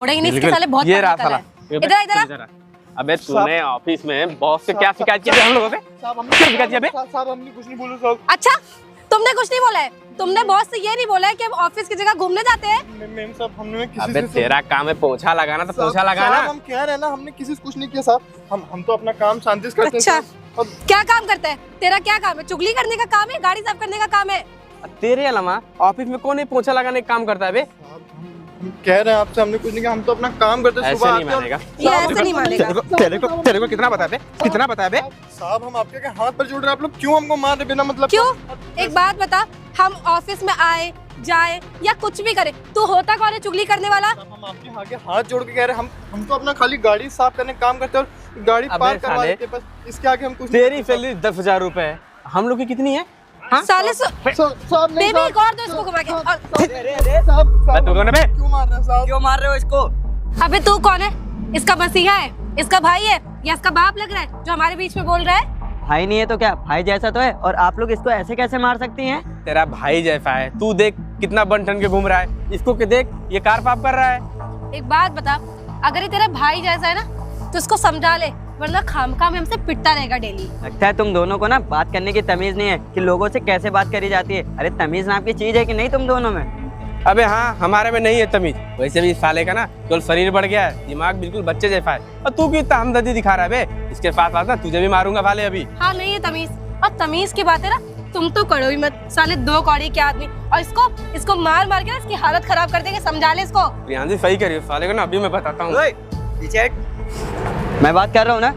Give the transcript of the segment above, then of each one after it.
छोड़ेंगे नहीं इसके साले, बहुत ये रहा पता साला। है। इधर इधर अबे तूने ऑफिस में बॉस से क्या शिकायत की हम लोगों से? क्या शिकायत की? साहब हमने कुछ नहीं बोला साहब। अच्छा, तुमने कुछ नहीं बोला है? तुमने बॉस से ये नहीं बोला है कि हम ऑफिस की जगह घूमने जाते हैं? मैम साहब हमने किसी अबे से तेरा काम है पोछा लगाना, तो पोछा लगाना। साहब हम कह रहे हैं ना, हमने किसी से कुछ नहीं किया साहब। हम तो अपना काम शांति से करते हैं अच्छा, साहब। अब क्या काम करते हैं? तेरा क्या काम है? चुगली करने का काम है? गाड़ी साफ करने का काम है? तेरे अलावा ऑफिस में कौन है पोछा लगाने का काम करता है बे? साहब, हम कह रहे हैं आपसे, हमने कुछ नहीं किया। हम तो अपना काम करते हैं। ऐसे सुबह नहीं आते हैं मानेगा। ये ऐसे नहीं मानेगा। तेरे को कितना पता है बे? कितना पता है बे? साहब हम आपके हाथ पर जोड़ रहे हैं, आप लोग क्यों हमको मार रहे बिना मतलब? क्यों? एक बात बता, हम ऑफिस में आए जाए या कुछ भी करे, तू होता कौन है चुगली करने वाला? साहब, हम आपके आगे हाथ जोड़ के कह रहे हैं, हम तो अपना खाली गाड़ी साफ करने का काम करते हैं और गाड़ी अबे पार्क करवा साले, देते हैं बस। इसके आगे हम कुछ नहीं तेरी करते सैलरी 10,000 रुपए है, हम लोग की कितनी है? हाँ? साले साहब नहीं बेबी एक और दो इसको घुमा के। और- साहब तू कौन है बे? क्यों मार रहे हैं साहब? क्यों मार रहे हो इसको? अबे तू कौन है? इसका मसीहा है? इसका भाई है या इसका बाप लग रहा है जो हमारे बीच में बोल रहा है? भाई नहीं है तो क्या, भाई जैसा तो है। और आप लोग इसको ऐसे कैसे मार सकती हैं? तेरा भाई जैसा है, तू देख कितना बन ठन के घूम रहा है। इसको के देख, ये कार पाप कर रहा है। एक बात बता, अगर ये तेरा भाई जैसा है ना तो इसको समझा ले, वरना खामखा में हमसे पिटता रहेगा डेली। लगता है तुम दोनों को ना बात करने की तमीज नहीं है कि लोगों से कैसे बात करी जाती है। अरे तमीज नाम की चीज है कि नहीं तुम दोनों में? अबे हाँ, हमारे में नहीं है तमीज। वैसे भी इस साले का ना केवल शरीर बढ़ गया है, दिमाग बिल्कुल बच्चे जैसा है। और तू क्यों इतना हमदर्दी दिखा रहा है बे? इसके साथ साथ ना तुझे भी मारूंगा वाले अभी। हाँ नहीं है तमीज, और तमीज की बात है ना, तुम तो करो ही मत। साले दो कौड़ी के आदमी, और इसको मार मार के ना इसकी हालत खराब कर देंगे, समझा ले इसको। प्रियांशी सही करियो, साले को ना अभी मैं बताता हूँ। मैं बात कर रहा हूँ ना।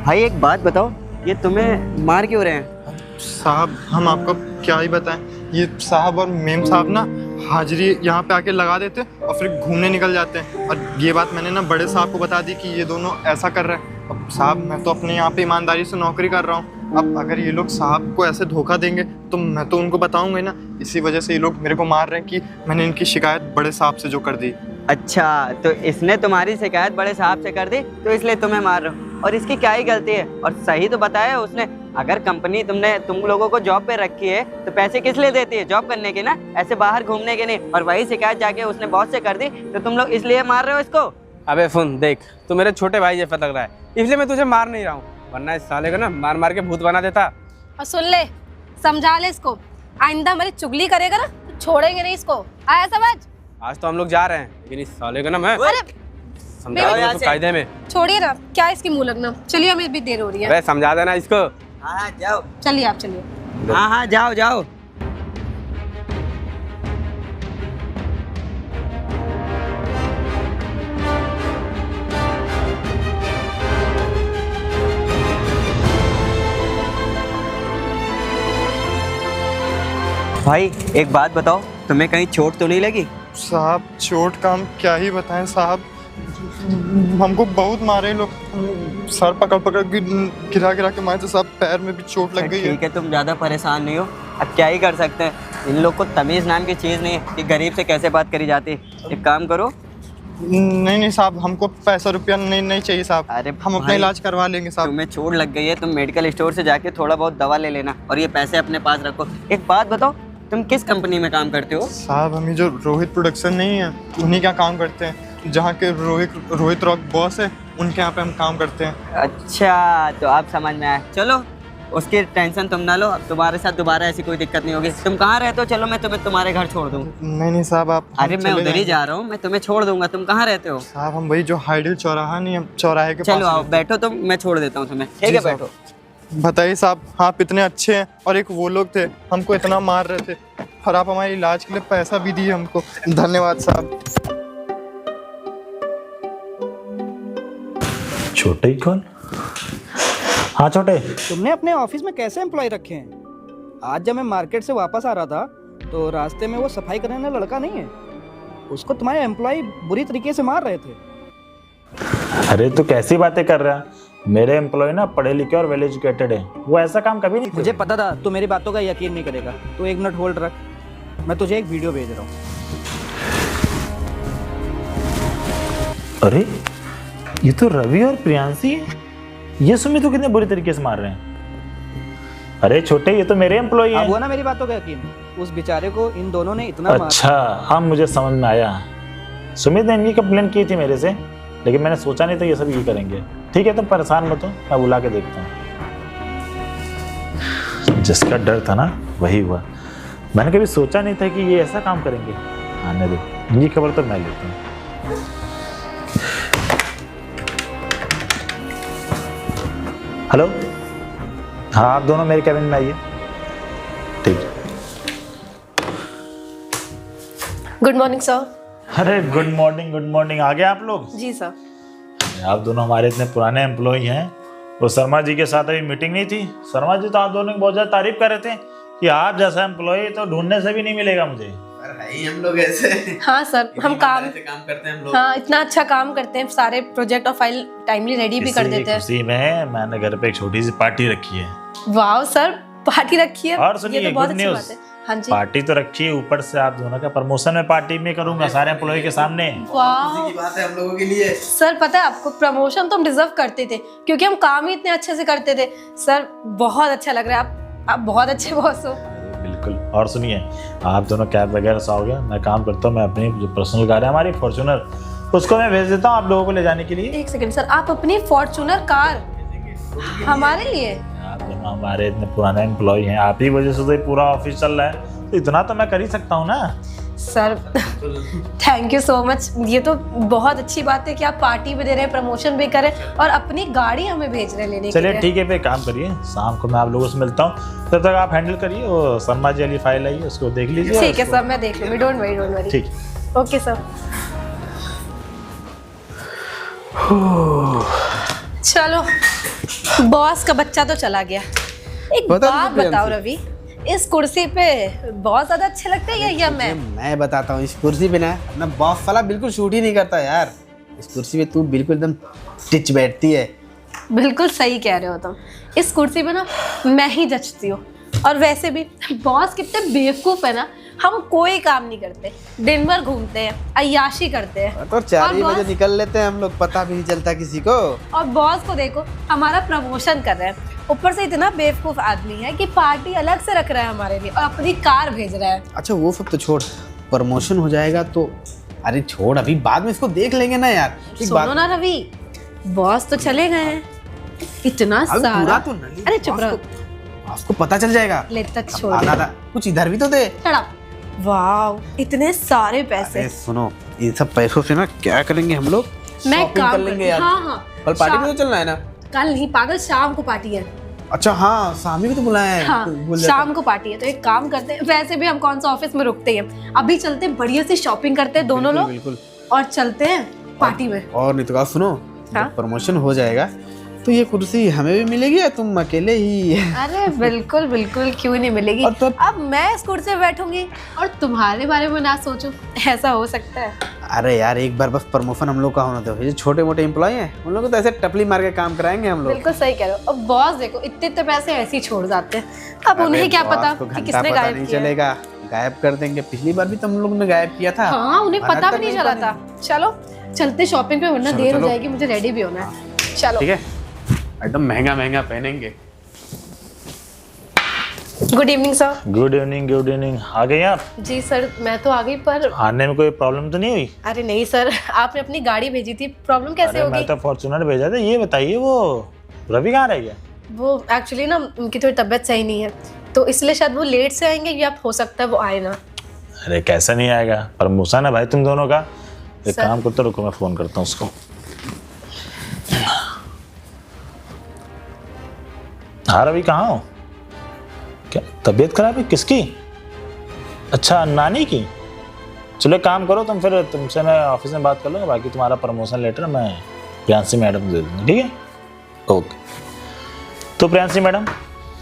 भाई एक बात बताओ, ये तुम्हें मार क्यों रहे हैं? साहब हम आपको क्या ही बताएं, ये साहब और मेम साहब ना हाजिरी यहाँ पे आके लगा देते और फिर घूमने निकल जाते हैं। और ये बात मैंने ना बड़े साहब को बता दी कि ये दोनों ऐसा कर रहे हैं। अब साहब मैं तो अपने यहाँ पे ईमानदारी से नौकरी कर रहा हूँ। अब अगर ये लोग साहब को ऐसे धोखा देंगे तो मैं तो उनको बताऊंगा ही ना। इसी वजह से ये लोग मेरे को मार रहे हैं कि मैंने इनकी शिकायत बड़े साहब से जो कर दी। अच्छा, तो इसने तुम्हारी शिकायत बड़े साहब से कर दी तो इसलिए तुम्हें मार रहे हो। और इसकी क्या ही गलती है? और सही तो बताया उसने। अगर कंपनी तुम लोगों को जॉब पे रखी है तो पैसे किस लिए देती है? जॉब करने के ना, ऐसे बाहर घूमने के नहीं। और वही शिकायत जाके उसने बॉस से कर दी तो तुम लोग इसलिए मार रहे हो इसको? अबे सुन, देख तू मेरे छोटे भाई जैसा लग रहा है, इसलिए मैं तुझे मार नहीं रहा हूँ, वरना इस साले को ना मार मार के भूत बना देता। और सुन ले, समझा ले इसको, आइंदा हमारी चुगली करेगा ना तो छोड़ेंगे नहीं इसको, आया समझ? आज तो हम लोग जा रहे हैं, लेकिन इस साले को ना मैं अरे समझा दूंगा तो कायदे में। छोड़िए ना, क्या इसकी मुंह लगना। चलिए, हमें भी देर हो रही है। अबे समझा देना इसको। हाँ जाओ। चलिए आप चलिए। हाँ जाओ जाओ। भाई एक बात बताओ, तुम्हें कहीं चोट तो नहीं लगी? साहब चोट का हम क्या ही बताएं साहब, हमको बहुत मारे लोग। सर पकड़ पकड़ के गिरा गिरा के मारे थे साहब, पैर में भी चोट लग गई है। ठीक है, तुम ज़्यादा परेशान नहीं हो। अब क्या ही कर सकते हैं, इन लोग को तमीज़ नाम की चीज़ नहीं है कि गरीब से कैसे बात करी जाती है। एक काम करो। नहीं साहब, हमको पैसा रुपया नहीं चाहिए साहब। अरे हम अपना भाई, इलाज करवा लेंगे साहब। तुम्हें चोट लग गई है, तुम मेडिकल स्टोर से जाके थोड़ा बहुत दवा ले लेना और ये पैसे अपने पास रखो। एक बात बताओ, तुम किस कंपनी में काम करते हो? साहब हमें जो रोहित प्रोडक्शन नहीं है उन्हीं का काम करते हैं। जहाँ के रोहित रॉक बॉस है उनके यहाँ पे हम काम करते हैं। अच्छा, तो आप समझ में आए। चलो उसकी टेंशन तुम ना लो, अब तुम्हारे साथ दोबारा ऐसी कोई दिक्कत नहीं होगी। तुम कहाँ रहते हो? चलो मैं तुम्हें तुम्हारे घर छोड़ दूँ। नहीं साहब आप। अरे मैं उधर ही जा रहा हूँ, मैं तुम्हें छोड़ दूंगा। तुम कहाँ रहते हो? साहब हम वही जो हाइडल चौराहा नहीं है, चौराहे के चलो पास आओ बैठो, तुम मैं छोड़ देता हूँ तुम्हें। ठीक है बैठो। बताइए साहब, आप इतने अच्छे हैं और एक वो लोग थे हमको इतना मार रहे थे और आप हमारे इलाज के लिए पैसा भी दिए हमको। धन्यवाद साहब। छोटे ही कौन? हाँ छोटे, तुमने अपने ऑफिस में कैसे एम्प्लॉय रखे हैं? आज जब मैं मार्केट से वापस आ रहा था तो रास्ते में वो सफाई करने वाला लड़का नहीं है, उसको तुम्हारे एम्प्लॉय बुरी तरीके से मार रहे थे। अरे तू कैसी बातें कर रहा है? मेरे एम्प्लॉय ना पढ़े लिखे और वेल एजुकेटेड है, वो ऐसा काम कभी नहीं। मुझे पता था तू मेरी बातों का यकीन नहीं करेगा, तो 1 मिनट होल्ड रख, मैं तुझे एक वीडियो भेज रहा हूँ। अरे ये तो रवि और प्रियांशी है। ये सुमित को कितने बुरी तरीके से मार रहे हैं। अरे छोटे, ये तो मेरे एम्प्लॉय अब हैं। हुआ ना मेरी बातों का यकीन? उस बेचारे को इन दोनों ने इतना अच्छा हाँ, मुझे समझ में आया। सुमित ने इनकी कंप्लेन की थी मेरे से, लेकिन मैंने सोचा नहीं था ये सब ये करेंगे। ठीक है, तुम परेशान मत हो, मैं बुला के देखता हूँ। जिसका डर था ना वही हुआ। मैंने कभी सोचा नहीं था कि ये ऐसा काम करेंगे। आने दो, इनकी खबर तो मैं लेता हूँ। हेलो, हाँ आप दोनों मेरे कैबिन में आइए। ठीक है। Good morning sir. अरे गुड मॉर्निंग, गुड मॉर्निंग। आ गए आप लोग? जी सर। आप दोनों हमारे इतने पुराने एम्प्लॉय हैं। वो शर्मा जी के साथ अभी मीटिंग नहीं थी? शर्मा जी तो आप दोनों की बहुत ज़्यादा तारीफ कर रहे थे कि आप जैसा एम्प्लॉय तो ढूंढने से भी नहीं मिलेगा मुझे। भाई हम लोग ऐसे हाँ सर, हम काम करते हैं हम लोग। हाँ इतना अच्छा काम करते हैं, सारे प्रोजेक्ट और फाइल टाइमली रेडी भी कर देते हैं। इसी में मैंने घर पे एक छोटी सी पार्टी रखी है। वाह सर, पार्टी रखी है। और सुनिए, ये तो बहुत गुड अच्छी न्यूज़। बात है। हाँ जी। पार्टी तो रखी है, ऊपर से आप दोनों का प्रमोशन में पार्टी में करूंगा सारे एम्प्लॉय के सामने। वाह की बात है हम लोगों के लिए। सर, पता है आपको, प्रमोशन तो हम डिजर्व करते थे क्योंकि हम काम ही इतने अच्छे से करते थे। सर बहुत अच्छा लग रहा है, आप बहुत अच्छे बॉस हो। बिल्कुल। और सुनिए, आप दोनों कैब वगैरह से आओगे, मैं काम करता हूँ, मैं अपनी जो पर्सनल कार है हमारी फॉर्च्यूनर, उसको मैं भेज देता हूँ आप लोगों को ले जाने के लिए। एक सेकंड सर, आप अपनी फॉर्च्यूनर कार हमारे लिए? आप दोनों हमारे इतने पुराने एम्प्लॉय हैं, आप ही वजह से तो ये पूरा ऑफिस चल रहा है, तो इतना तो मैं कर ही सकता हूँ ना। Sir thank you so much. ये तो बहुत अच्छी बात है कि आप पार्टी भी दे रहे हैं, प्रमोशन भी करें और अपनी गाड़ी हमें भेज रहे हैं लेने के चलिए लिए। ठीक है, फिर काम करिए, शाम को मैं आप लोगों से मिलता हूँ, तब तक आप हैंडल करिए। वो शर्मा जी वाली फाइल आई है, उसको देख लीजिए। ठीक है सर, मैं देख लूँगी, डोंट वरी डोंट वरी। ठीक। Okay sir. चलो, बॉस का बच्चा तो चला गया। एक बात बताओ रवि, इस कुर्सी पे बहुत ज्यादा अच्छे लगते हैं या मैं बताता हूँ, इस कुर्सी पे ना अपना बॉस साला बिल्कुल शूट ही नहीं करता यार। इस कुर्सी पे तू बिल्कुल एकदम टिच बैठती है। बिल्कुल सही कह रहे हो तुम। इस कुर्सी पे ना मैं ही जचती हूँ। और वैसे भी बॉस कितने बेवकूफ है ना, हम कोई काम नहीं करते, दिन भर घूमते हैं, अय्याशी करते हैं। तो 4 ही और बजे निकल लेते हैं हम लोग, पता भी नहीं चलता किसी को। और बॉस को देखो, हमारा प्रमोशन कर रहे हैं, ऊपर से इतना बेवकूफ आदमी है कि पार्टी अलग से रख रहा है हमारे लिए और अपनी कार भेज रहा है। अच्छा वो सब तो छोड़, प्रमोशन हो जाएगा तो अरे छोड़, अभी बाद में इसको देख लेंगे ना यार। सुनो ना रवि, बॉस तो चले गए हैं, इतना सारा तो नहीं। अरे चुप रहो, आपको पता चल जाएगा। ले तक छोड़ आधा आधा कुछ इधर भी तो दे। वाह, इतने सारे पैसे। अरे सुनो, इन सब पैसों से ना क्या करेंगे हम लोग? मैं शॉपिंग काम कर लेंगे यार। हाँ हाँ, कल पार्टी में तो चलना है ना? कल नहीं पागल, शाम को पार्टी है। अच्छा हाँ, शामी भी तो बुलाया है। हाँ, भूल जाता। शाम को पार्टी है, तो एक काम करते हैं, वैसे भी हम कौन सा ऑफिस में रुकते हैं, अभी चलते हैं, बढ़िया से शॉपिंग करते हैं दोनों लोग बिल्कुल। और चलते हैं पार्टी में। और नहीं तो क्या, सुनो, हाँ? जब प्रमोशन हो जाएगा तो ये कुर्सी हमें भी मिलेगी या तुम अकेले ही? अरे बिल्कुल बिल्कुल, क्यों नहीं मिलेगी। और तब अब मैं इस कुर्सी पे बैठूंगी और तुम्हारे बारे में ना सोचूं, ऐसा हो सकता है? अरे यार, एक बार बस प्रमोशन हम लोग का होना दो। ये छोटे मोटे एम्प्लॉय हैं, उन लोगों को तो ऐसे टपली मार के काम कराएंगे हम लोग। बिल्कुल सही कह रहे हो। अब बॉस देखो, इतने इतने पैसे ऐसे ही छोड़ जाते हैं, अब उन्हें क्या पता कि किसने गायब नहीं किया है। चलेगा, गायब कर देंगे। पिछली बार भी तो हम लोग ने गायब किया था। हाँ, उन्हें भनक पता तक भी नहीं चला था। चलो चलते शॉपिंग पे, वरना चलो, देर हो चलो। जाएगी, मुझे रेडी भी होना है। चलो ठीक है, एकदम महंगा महंगा पहनेंगे। Good evening sir. Good evening, good evening. आ गए आप? जी सर, मैं तो आ गई, पर आने में कोई प्रॉब्लम तो नहीं हुई? अरे नहीं सर, आपने अपनी गाड़ी भेजी थी, प्रॉब्लम कैसे अरे होगी? मैं तो फॉर्च्यूनर भेजा था। ये बताइए, वो रवि कहाँ रह गया? वो एक्चुअली ना उनकी थोड़ी तबीयत सही नहीं है, तो इसलिए शायद वो लेट से आएंगे, या हो सकता है वो आए ना। अरे कैसा नहीं आएगा, प्रमोशन है भाई तुम दोनों का। एक सर। काम करते, रुको मैं फोन करता हूँ उसको। हाँ रवि, कहाँ हो? क्या तबीयत खराब है? किसकी? अच्छा, नानी की। चलो एक काम करो, तुम फिर तुमसे मैं ऑफिस में बात कर लूँगा, बाकी तुम्हारा प्रमोशन लेटर मैं प्रियांशी मैडम को दे दूँगा, ठीक है? ओके। तो प्रियांशी मैडम,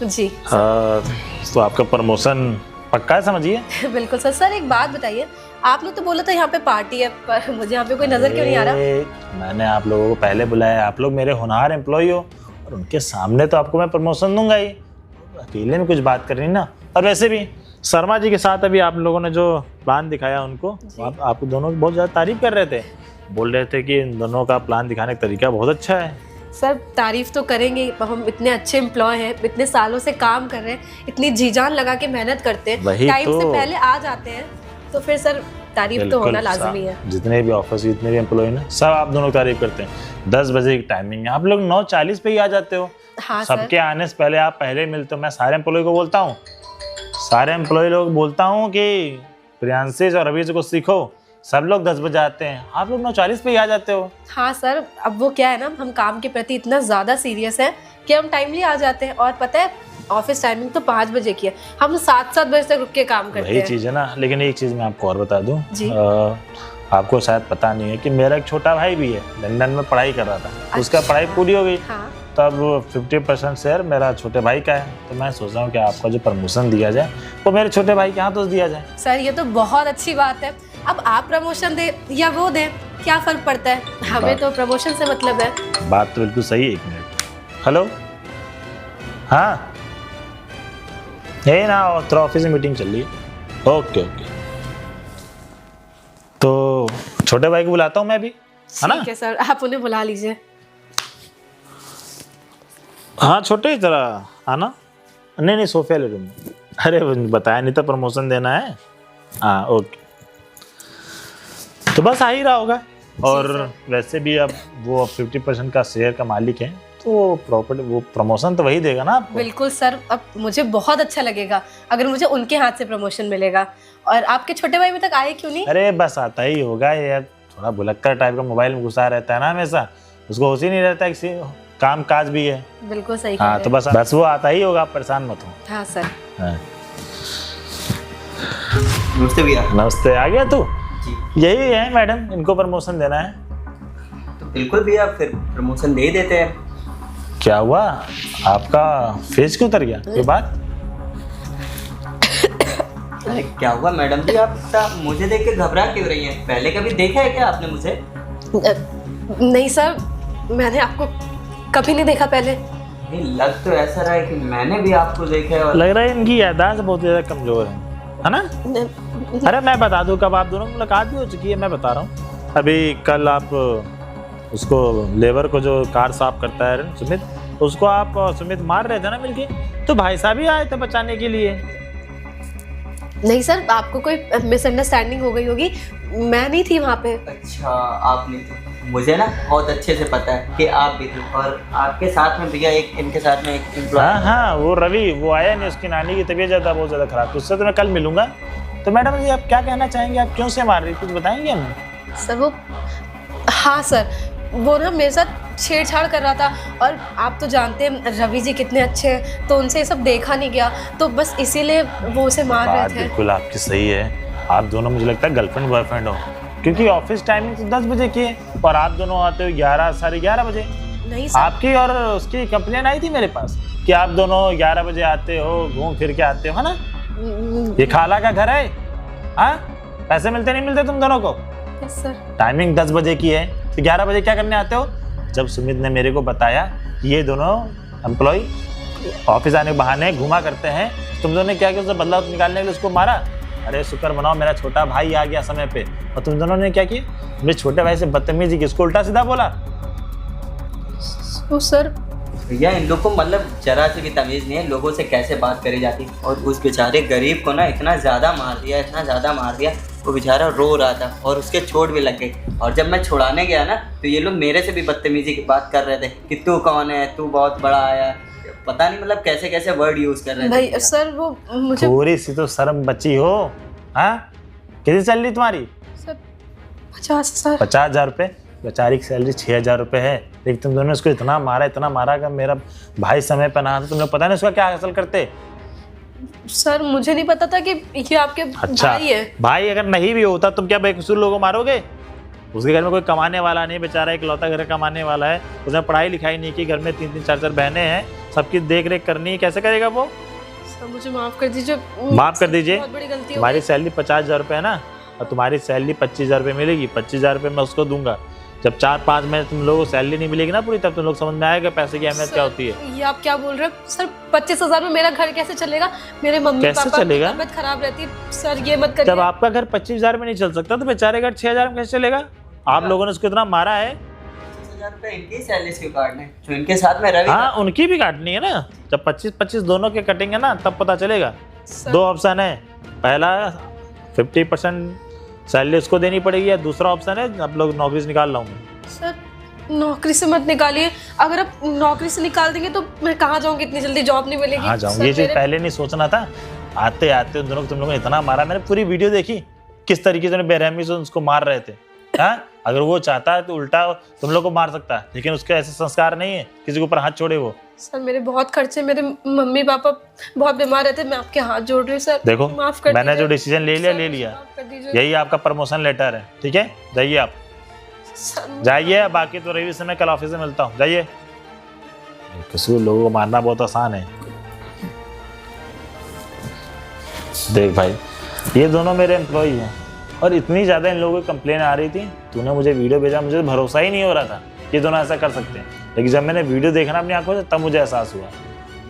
जी तो आपका प्रमोशन पक्का है, समझिए। बिल्कुल सर। सर एक बात बताइए, आपने तो बोला था यहाँ पे पार्टी है, पर मुझे यहाँ पे कोई नजर क्यों नहीं आ रहा? मैंने आप लोगों को पहले बुलाया, आप लोग मेरे होनहार एम्प्लॉय हो, और उनके सामने तो आपको मैं प्रमोशन दूंगा ही, अकेले में कुछ बात करनी ना। और वैसे भी शर्मा जी के साथ अभी आप लोगों ने जो प्लान दिखाया उनको, आप दोनों की बहुत ज़्यादा तारीफ कर रहे थे, बोल रहे थे कि इन दोनों का प्लान दिखाने का तरीका बहुत अच्छा है। सर तारीफ तो करेंगे, हम इतने अच्छे एम्प्लॉय हैं, इतने सालों से काम कर रहे हैं, इतनी जी जान लगा के मेहनत करते हैं, वही टाइम तो। से पहले आ जाते हैं, तो फिर सर तारीफ तो बिल्कुल, होना लाजमी है। जितने भी ऑफिस जितने भी एम्प्लॉय ना सब आप दोनों की तारीफ करते हैं। 10 बजे की टाइमिंग है, आप लोग 9:40 पे ही आ जाते हो। हाँ सर। सबके आने से पहले आप पहले मिलते हो। मैं सारे एम्प्लॉय को बोलता हूँ, सारे एम्प्लॉय लोग बोलता हूँ कि प्रियांशी और रवि को सीखो, सब लोग 10 बजे आते हैं, आप लोग 9:40 पे ही आ जाते हो। हाँ सर, अब वो क्या है ना, हम काम के प्रति इतना ज़्यादा सीरियस है कि हम टाइमली आ जाते हैं। और पता है ऑफिस टाइमिंग तो 5 बजे की है, हम 7-7 बजे तक रुक के काम करते वही हैं। चीज़ है ना। लेकिन एक चीज़ मैं आपको और बता दूँ, जी। आपको शायद पता नहीं है कि मेरा एक छोटा भाई भी है, लंदन में पढ़ाई कर रहा था। उसका पढ़ाई पूरी हो गई, हाँ। तब 50% शेयर मेरा छोटे भाई का है। तो मैं सोच रहा हूँ कि आपका जो प्रमोशन दिया जाए वो मेरे छोटे भाई के हाथों से दिया जाए। सर ये तो बहुत अच्छी बात है। अब आप प्रमोशन दे या वो दे, क्या फ़र्क पड़ता है, हमें तो प्रमोशन से मतलब है। बात तो बिल्कुल सही है। 1 मिनट, हेलो, हाँ ये ना तेरा ऑफिस में मीटिंग चल रही है। ओके ओके, तो छोटे भाई को बुलाता हूँ मैं भी, है ना? ठीक है सर, आप उन्हें बुला लीजिए। हाँ छोटे जरा आना। नहीं नहीं, सोफे वाले रूम में। अरे बताया नहीं था प्रमोशन देना है। हाँ ओके, तो बस आ ही रहा होगा। और वैसे भी अब वो 50% का शेयर का मालिक है, तो प्रॉपर्टी वो प्रमोशन तो वही देगा ना आपको। बिल्कुल सर, अब मुझे बहुत अच्छा लगेगा अगर मुझे उनके हाथ से प्रमोशन मिलेगा। और आपके छोटे भाई अभी तक आए क्यों नहीं? अरे बस आता ही होगा, ये थोड़ा भुलक्कर टाइप का मोबाइल में घुसा रहता है ना हमेशा, उसको होश ही नहीं रहता है किसी काम काज भी है। बिल्कुल सही कह हाँ रहे तो हैं। बस वो आता ही होगा, आप परेशान मत हो। हाँ सर। हाँ। नमस्ते भैया। नमस्ते, आ गया तू? जी। यही है मैडम, इनको प्रमोशन देना है। तो बिल्कुल भैया, फिर प्रमोशन दे ही देते हैं। क्या हुआ, आपका फेस क्यों उतर गया, कोई बात? अरे क्या हुआ मैडम जी, आप इतना मुझे देख के घबरा क्यों रही हैं? पहले कभी देखा है क्या आपने मुझे? नहीं सर, मैंने आपको कभी नहीं देखा पहले। नहीं, लग तो ऐसा रहा है कि मैंने भी आपको देखा है। और लग रहा है इनकी याददाश्त बहुत ज़्यादा कमज़ोर है ना? अरे मैं बता दूं, कब आप दोनों की मुलाकात भी हो चुकी है, मैं बता रहा हूँ। अभी कल आप उसको लेबर को जो कार साफ करता है सुमित, उसको आप सुमित मार रहे थे ना मिलके, तो भाई साहब ही आए थे बचाने के लिए। नहीं सर, आपको कोई मिसअंडरस्टैंडिंग हो गई होगी, मैं नहीं थी वहाँ पे। अच्छा, आप नहीं थे? मुझे ना बहुत अच्छे से पता है कि आप भी थे। और आपके साथ में भैया एक इनके साथ में एक एम्प्लॉय। हाँ हाँ, वो रवि वो आया नहीं, उसकी नानी की तबीयत ज़्यादा बहुत ज़्यादा खराब, तो उससे तो मैं कल मिलूंगा। तो मैडम जी आप क्या कहना चाहेंगे, आप क्यों से मार रही, कुछ बताएंगे हमें? सर वो, हाँ सर, वो ना मेरे साथ छेड़छाड़ कर रहा था। और आप तो जानते हैं रवि जी कितने अच्छे हैं, तो उनसे ये सब देखा नहीं गया, तो बस इसीलिए वो उसे मार बात रहे थे। बिल्कुल आपकी सही है, आप दोनों मुझे लगता है गर्लफ्रेंड बॉयफ्रेंड हो, क्योंकि ऑफिस टाइमिंग तो 10 बजे की है और आप दोनों आते हो 11 साढ़े 11 बजे। नहीं सर। आपकी और उसकी कंप्लेन आई थी मेरे पास कि आप दोनों 11 बजे आते हो, घूम फिर के आते हो, है ना? ये खाला का घर है, हाँ? पैसे मिलते नहीं मिलते तुम दोनों को? Yes sir. टाइमिंग 10 बजे की है, तो 11 बजे क्या करने आते हो? जब सुमित ने मेरे को बताया कि ये दोनों एम्प्लॉय ऑफिस आने के बहाने घुमा करते हैं, तुम दोनों ने क्या किया, उससे बदला निकालने के लिए उसको मारा। अरे शुक्र मनाओ मेरा छोटा भाई आ गया समय पे, और तुम दोनों ने क्या किया, मेरे छोटे भाई से बदतमीजी की, उसको उल्टा सीधा बोला। तो सर भैया इन लोग को मतलब जरा से भी तमीज़ नहीं है लोगों से कैसे बात करी जाती। और उस बेचारे गरीब को ना इतना ज़्यादा मार दिया, इतना ज़्यादा मार दिया, वो बेचारा रो रहा था और उसके चोट भी लग गई। और जब मैं छुड़ाने गया ना, तो ये लोग मेरे से भी बदतमीजी की बात कर रहे थे कि तू कौन है, तू बहुत बड़ा आया, पता नहीं मतलब कैसे कैसे वर्ड यूज़ कर रहे थे। भाई सर वो मुझे थोड़ी सी तो शर्म बची हो, हाँ? कितनी सैलरी तुम्हारी? Sir 50 sir. 50,000 रुपये, बेचारी की सैलरी 6,000 रुपये है, लेकिन तुम दोनों ने उसको इतना मारा कि मेरा भाई समय पर ना था, तुम लोग पता नहीं उसका क्या हासिल करते। सर मुझे नहीं पता था कि ये आपके अच्छा भाई है। भाई अगर नहीं भी होता तुम क्या बेकसूर लोगों को मारोगे? उसके घर में कोई कमाने वाला नहीं, बेचारा इकलौता घर कमाने वाला है, उसने पढ़ाई लिखाई नहीं की, घर में 3-3 4-4 बहनें हैं, सबकी देख रेख करनी है, कैसे करेगा वो? सर मुझे माफ कर दीजिए। माफ कर दीजिए। बहुत बड़ी गलती हो तुम्हारी गई। सैलरी 50,000 रुपये है ना, और तुम्हारी सैलरी 25,000 रुपये मिलेगी। 25,000 रुपये मैं उसको दूंगा। जब 4-5 महीने तुम लोगों को सैलरी नहीं मिलेगी ना पूरी, तब तुम लोग समझ में आएगा पैसे की अहमियत क्या होती है। ये आप क्या बोल रहे हो सर? 25,000 में मेरा घर कैसे चलेगा? मेरे मम्मी कैसे पापा की चलेगा? तबीयत खराब रहती है सर, ये मत करिए। जब आपका घर 25,000 में नहीं चल सकता तो बेचारे घर 6,000 में कैसे चलेगा? आप लोगों ने उसको इतना मारा है। 25,000 रुपये इनकी सैलरी क्यों काटने, जो इनके साथ में रवि। हाँ उनकी भी काटनी है ना, जब 25-25 दोनों के कटेंगे ना तब पता चलेगा। सर, 2 ऑप्शन है, पहला 50% सैलरी उसको देनी पड़ेगी, या दूसरा ऑप्शन है आप लोग नौकरी से निकाल रहा हूँ मैं। सर नौकरी से मत निकालिए, अगर आप नौकरी से निकाल देंगे तो मैं कहाँ जाऊँगी, इतनी जल्दी जॉब नहीं मिलेगी। हाँ जाऊँ, सर, ये चीज़ मेरे- पहले नहीं सोचना था। आते आते उन दोनों को तुम लोगों ने इतना मारा, मैंने पूरी वीडियो देखी किस तरीके से बेरहमी से उसको मार रहे थे। हाँ, अगर वो चाहता है तो उल्टा तुम लोग को मार सकता है, लेकिन उसके ऐसे संस्कार नहीं है किसी के ऊपर हाथ छोड़े वो। सर मेरे बहुत खर्चे, मेरे मम्मी पापा बहुत बीमार रहते, मैं आपके हाथ जोड़ रही हूँ सर। देखो माफ कर मैंने दीजिए। जो डिसीजन ले लिया सर, ले लिया, माफ कर दीजिए। यही आपका प्रमोशन लेटर है, ठीक है, जाइए आप, सर, जाइए। बाकी तो रवि से मैं कल ऑफिस में मिलता हूँ, जाइए। किसी लोगों को मारना बहुत आसान है। देख भाई, ये दोनों मेरे एम्प्लॉई हैं और इतनी ज़्यादा इन लोगों की कंप्लेन आ रही थी, तूने मुझे वीडियो भेजा, मुझे भरोसा ही नहीं हो रहा था ये दोनों ऐसा कर सकते हैं, लेकिन जब मैंने वीडियो देखना अपनी आंखों से तब मुझे एहसास हुआ।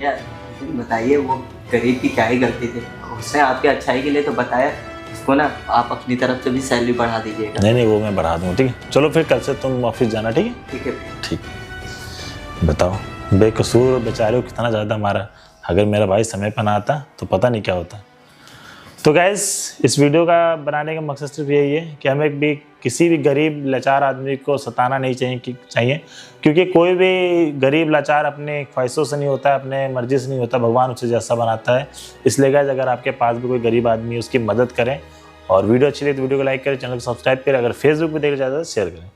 यार बताइए, वो गरीब की क्या ही गलती थी, उसने आपके अच्छाई के लिए तो बताया, उसको ना आप अपनी तरफ से भी सैलरी बढ़ा दीजिएगा। नहीं वो मैं बढ़ा दूँगा, ठीक है। चलो फिर कल से तुम ऑफिस जाना, ठीक है। ठीक है। ठीक। बताओ बेकसूर बेचारे को कितना ज़्यादा मारा, अगर मेरा भाई समय पर ना आता तो पता नहीं क्या होता। तो गैस, इस वीडियो का बनाने का मकसद सिर्फ यही है कि हमें भी किसी भी गरीब लाचार आदमी को सताना नहीं चाहिए, क्योंकि कोई भी गरीब लाचार अपने ख्वाहिशों से नहीं होता, अपने मर्जी से नहीं होता, भगवान उसे जैसा बनाता है। इसलिए गैस, अगर आपके पास भी कोई गरीब आदमी है उसकी मदद करें, और वीडियो अच्छी लगी तो वीडियो को लाइक करें, चैनल को सब्सक्राइब करें, अगर फेसबुक पर देखना चाहते हैं तो शेयर करें।